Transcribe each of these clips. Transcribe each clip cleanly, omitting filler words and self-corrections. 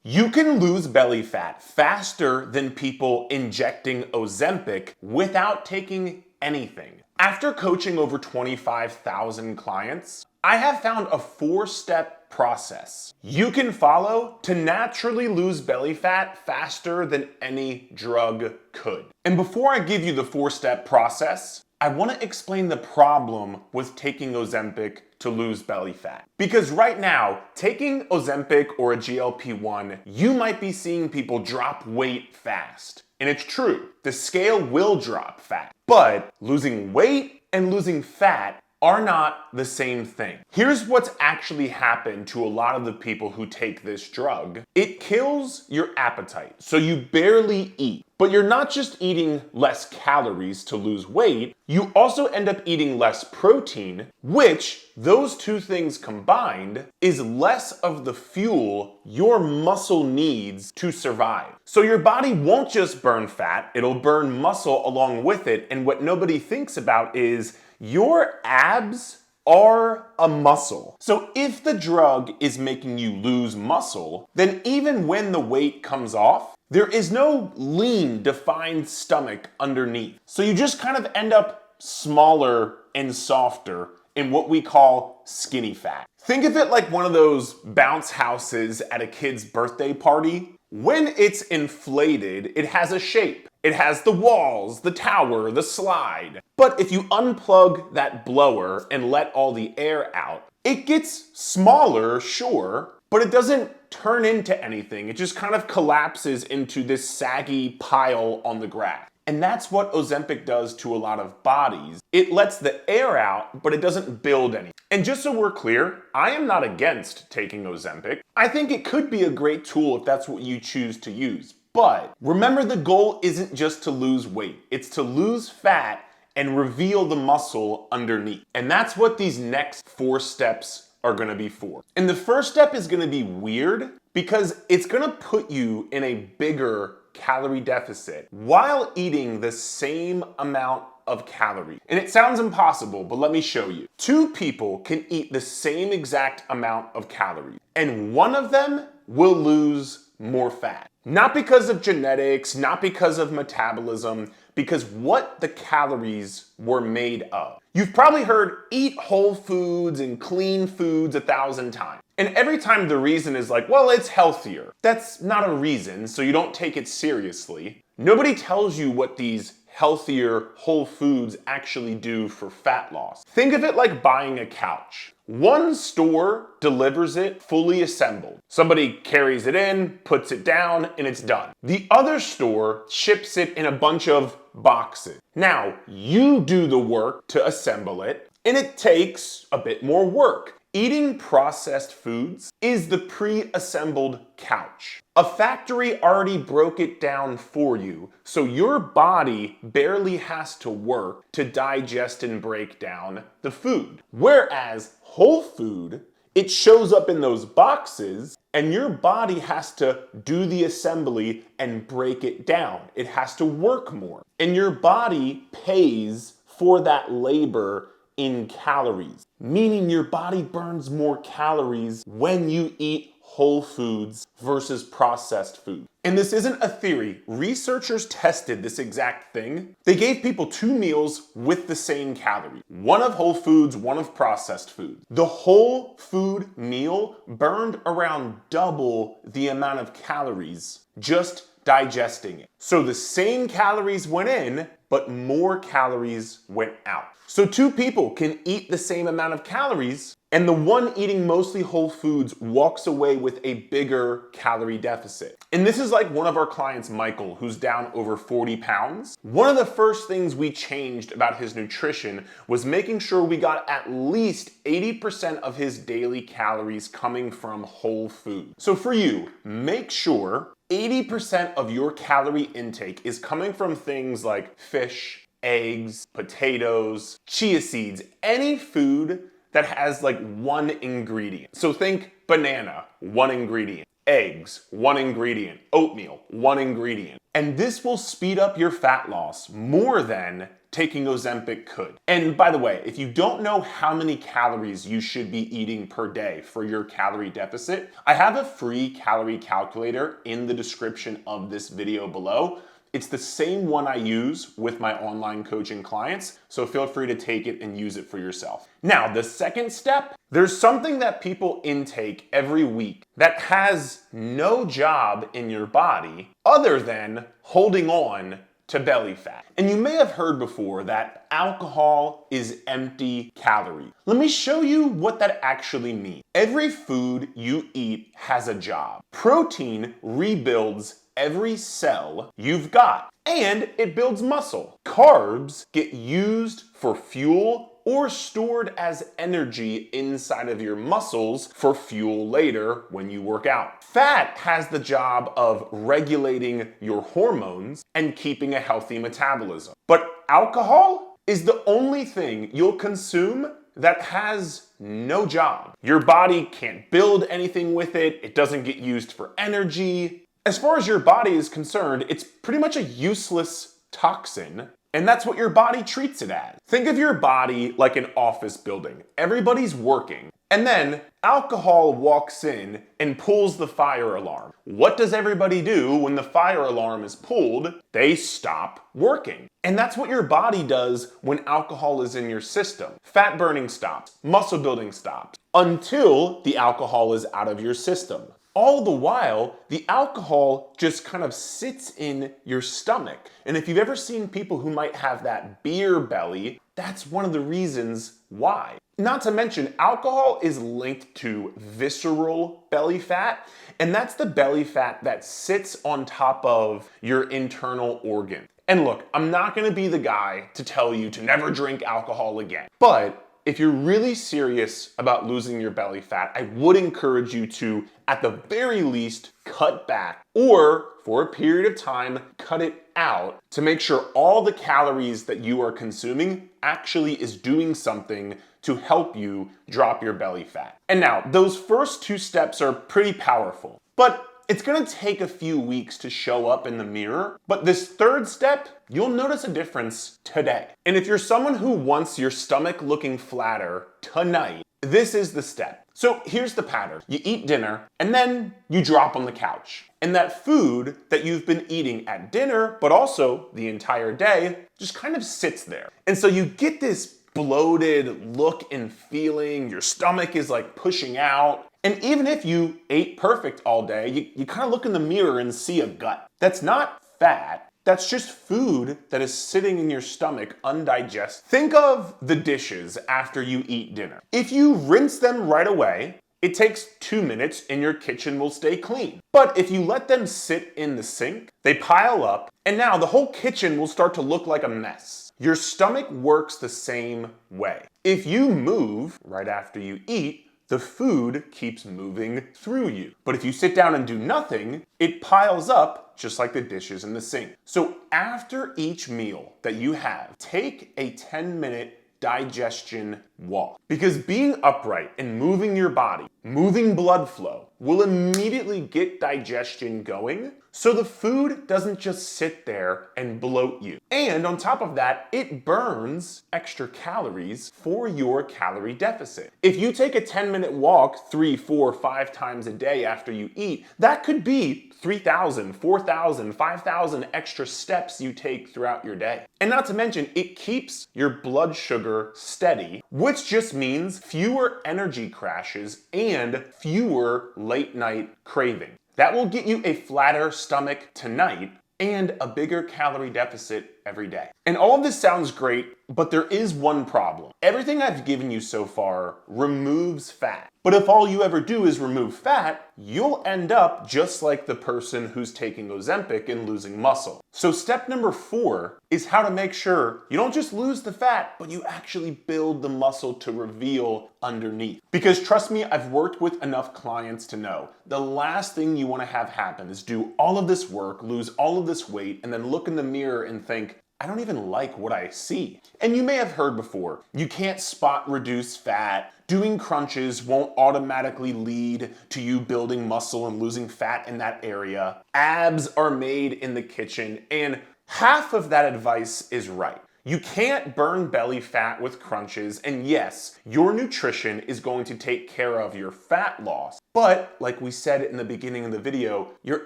You can lose belly fat faster than people injecting Ozempic without taking anything. After coaching over 25,000 clients, I have found a 4-step process you can follow to naturally lose belly fat faster than any drug could. And before I give you the 4-step process, I want to explain the problem with taking Ozempic to lose belly fat. Because right now, taking Ozempic or a GLP-1, you might be seeing people drop weight fast. And it's true, the scale will drop fat. But losing weight and losing fat are not the same thing. Here's what's actually happened to a lot of the people who take this drug. It kills your appetite, so you barely eat. But you're not just eating less calories to lose weight, you also end up eating less protein, which, those two things combined, is less of the fuel your muscle needs to survive. So your body won't just burn fat, it'll burn muscle along with it, and what nobody thinks about is your abs are a muscle. So if the drug is making you lose muscle, then even when the weight comes off, there is no lean, defined stomach underneath. So you just kind of end up smaller and softer in what we call skinny fat. Think of it like one of those bounce houses at a kid's birthday party. When it's inflated, it has a shape. It has the walls, the tower, the slide. But if you unplug that blower and let all the air out, it gets smaller, sure, but it doesn't turn into anything. It just kind of collapses into this saggy pile on the grass. And that's what Ozempic does to a lot of bodies. It lets the air out, but it doesn't build any. And just so we're clear, I am not against taking Ozempic. I think it could be a great tool if that's what you choose to use. But remember, the goal isn't just to lose weight. It's to lose fat and reveal the muscle underneath. And that's what these next 4 steps are gonna be for. And the first step is gonna be weird because it's gonna put you in a bigger calorie deficit while eating the same amount of calories. And it sounds impossible, but let me show you. 2 people can eat the same exact amount of calories, and one of them will lose more fat. Not because of genetics, not because of metabolism, because what the calories were made of. You've probably heard eat whole foods and clean foods 1,000 times. And every time the reason is like, well, it's healthier. That's not a reason, so you don't take it seriously. Nobody tells you what these healthier whole foods actually do for fat loss. Think of it like buying a couch. One store delivers it fully assembled. Somebody carries it in, puts it down, and it's done. The other store ships it in a bunch of boxes. Now, you do the work to assemble it, and it takes a bit more work. Eating processed foods is the pre-assembled couch. A factory already broke it down for you, so your body barely has to work to digest and break down the food. Whereas whole food, it shows up in those boxes, and your body has to do the assembly and break it down. It has to work more. And your body pays for that labor in calories, meaning your body burns more calories when you eat whole foods versus processed food. And this isn't a theory. Researchers tested this exact thing. They gave people 2 meals with the same calories. One of whole foods, one of processed food. The whole food meal burned around double the amount of calories just digesting it. So the same calories went in, but more calories went out. So 2 people can eat the same amount of calories, and the one eating mostly whole foods walks away with a bigger calorie deficit. And this is like one of our clients, Michael, who's down over 40 pounds. One of the first things we changed about his nutrition was making sure we got at least 80% of his daily calories coming from whole food. So for you, make sure 80% of your calorie intake is coming from things like fish, eggs, potatoes, chia seeds, any food that has like one ingredient. So think banana, one ingredient. Eggs, 1 ingredient. Oatmeal, 1 ingredient. And this will speed up your fat loss more than taking Ozempic could. And by the way, if you don't know how many calories you should be eating per day for your calorie deficit, I have a free calorie calculator in the description of this video below. It's the same one I use with my online coaching clients, so feel free to take it and use it for yourself. Now, the second step, there's something that people intake every week that has no job in your body other than holding on to belly fat. And you may have heard before that alcohol is empty calories. Let me show you what that actually means. Every food you eat has a job. Protein rebuilds every cell you've got, and it builds muscle. Carbs get used for fuel or stored as energy inside of your muscles for fuel later when you work out. Fat has the job of regulating your hormones and keeping a healthy metabolism. But alcohol is the only thing you'll consume that has no job. Your body can't build anything with it. It doesn't get used for energy. As far as your body is concerned, it's pretty much a useless toxin, and that's what your body treats it as. Think of your body like an office building. Everybody's working, and then alcohol walks in and pulls the fire alarm. What does everybody do when the fire alarm is pulled? They stop working. And that's what your body does when alcohol is in your system. Fat burning stops, muscle building stops, until the alcohol is out of your system. All the while, the alcohol just kind of sits in your stomach. And if you've ever seen people who might have that beer belly, that's one of the reasons why. Not to mention, alcohol is linked to visceral belly fat, and that's the belly fat that sits on top of your internal organ. And look, I'm not gonna be the guy to tell you to never drink alcohol again, but if you're really serious about losing your belly fat, I would encourage you to, at the very least, cut back, or for a period of time, cut it out to make sure all the calories that you are consuming actually is doing something to help you drop your belly fat. And now, those first 2 steps are pretty powerful, but it's gonna take a few weeks to show up in the mirror, but this 3rd step, you'll notice a difference today. And if you're someone who wants your stomach looking flatter tonight, this is the step. So here's the pattern. You eat dinner, and then you drop on the couch. And that food that you've been eating at dinner, but also the entire day, just kind of sits there. And so you get this bloated look and feeling, your stomach is like pushing out. And even if you ate perfect all day, you kind of look in the mirror and see a gut. That's not fat. That's just food that is sitting in your stomach undigested. Think of the dishes after you eat dinner. If you rinse them right away, it takes 2 minutes and your kitchen will stay clean. But if you let them sit in the sink, they pile up, and now the whole kitchen will start to look like a mess. Your stomach works the same way. If you move right after you eat, the food keeps moving through you. But if you sit down and do nothing, it piles up just like the dishes in the sink. So after each meal that you have, take a 10-minute digestion walk. Because being upright and moving your body, moving blood flow, will immediately get digestion going, so the food doesn't just sit there and bloat you. And on top of that, it burns extra calories for your calorie deficit. If you take a 10-minute walk 3, 4, 5 times a day after you eat, that could be 3,000, 4,000, 5,000 extra steps you take throughout your day. And not to mention, it keeps your blood sugar steady, which just means fewer energy crashes and fewer late night cravings. That will get you a flatter stomach tonight and a bigger calorie deficit every day. And all of this sounds great, but there is one problem. Everything I've given you so far removes fat. But if all you ever do is remove fat, you'll end up just like the person who's taking Ozempic and losing muscle. So step number 4 is how to make sure you don't just lose the fat, but you actually build the muscle to reveal underneath. Because trust me, I've worked with enough clients to know the last thing you want to have happen is do all of this work, lose all of this weight, and then look in the mirror and think, I don't even like what I see. And you may have heard before, you can't spot reduce fat. Doing crunches won't automatically lead to you building muscle and losing fat in that area. Abs are made in the kitchen, and half of that advice is right. You can't burn belly fat with crunches, and yes, your nutrition is going to take care of your fat loss. But, like we said in the beginning of the video, your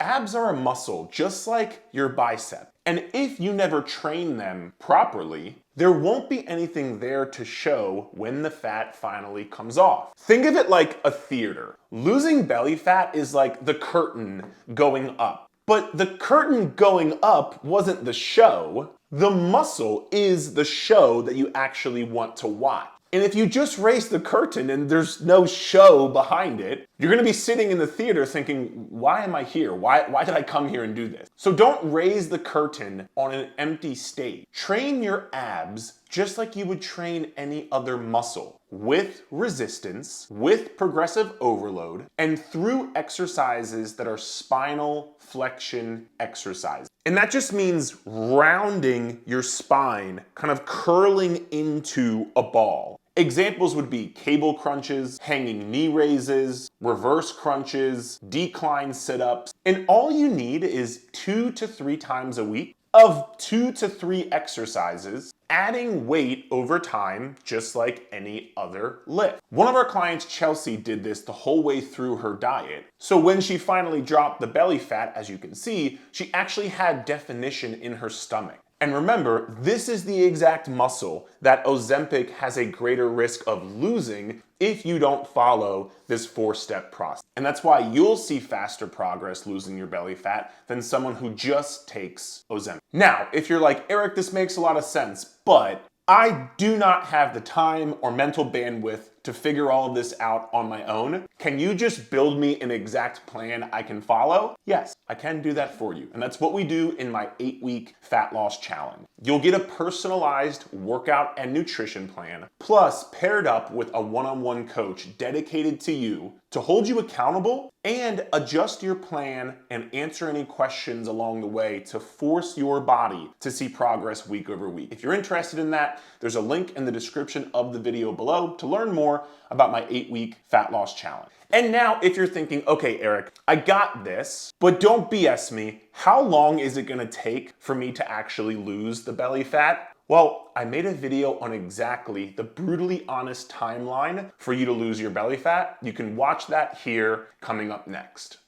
abs are a muscle, just like your bicep. And if you never train them properly, there won't be anything there to show when the fat finally comes off. Think of it like a theater. Losing belly fat is like the curtain going up. But the curtain going up wasn't the show. The muscle is the show that you actually want to watch. And if you just raise the curtain and there's no show behind it, you're gonna be sitting in the theater thinking, why am I here? Why did I come here and do this? So don't raise the curtain on an empty stage. Train your abs just like you would train any other muscle, with resistance, with progressive overload, and through exercises that are spinal flexion exercises. And that just means rounding your spine, kind of curling into a ball. Examples would be cable crunches, hanging knee raises, reverse crunches, decline sit-ups, and all you need is 2 to 3 times a week of 2 to 3 exercises, adding weight over time, just like any other lift. One of our clients, Chelsea, did this the whole way through her diet. So when she finally dropped the belly fat, as you can see, she actually had definition in her stomach. And remember, this is the exact muscle that Ozempic has a greater risk of losing if you don't follow this 4-step process. And that's why you'll see faster progress losing your belly fat than someone who just takes Ozempic. Now, if you're like, Eric, this makes a lot of sense, but I do not have the time or mental bandwidth to figure all of this out on my own. Can you just build me an exact plan I can follow? Yes, I can do that for you. And that's what we do in my 8-week fat loss challenge. You'll get a personalized workout and nutrition plan, plus paired up with a one-on-one coach dedicated to you to hold you accountable and adjust your plan and answer any questions along the way to force your body to see progress week over week. If you're interested in that, there's a link in the description of the video below to learn more about my 8-week fat loss challenge. And now if you're thinking, okay, Eric, I got this, but don't BS me. How long is it gonna take for me to actually lose the belly fat? Well, I made a video on exactly the brutally honest timeline for you to lose your belly fat. You can watch that here coming up next.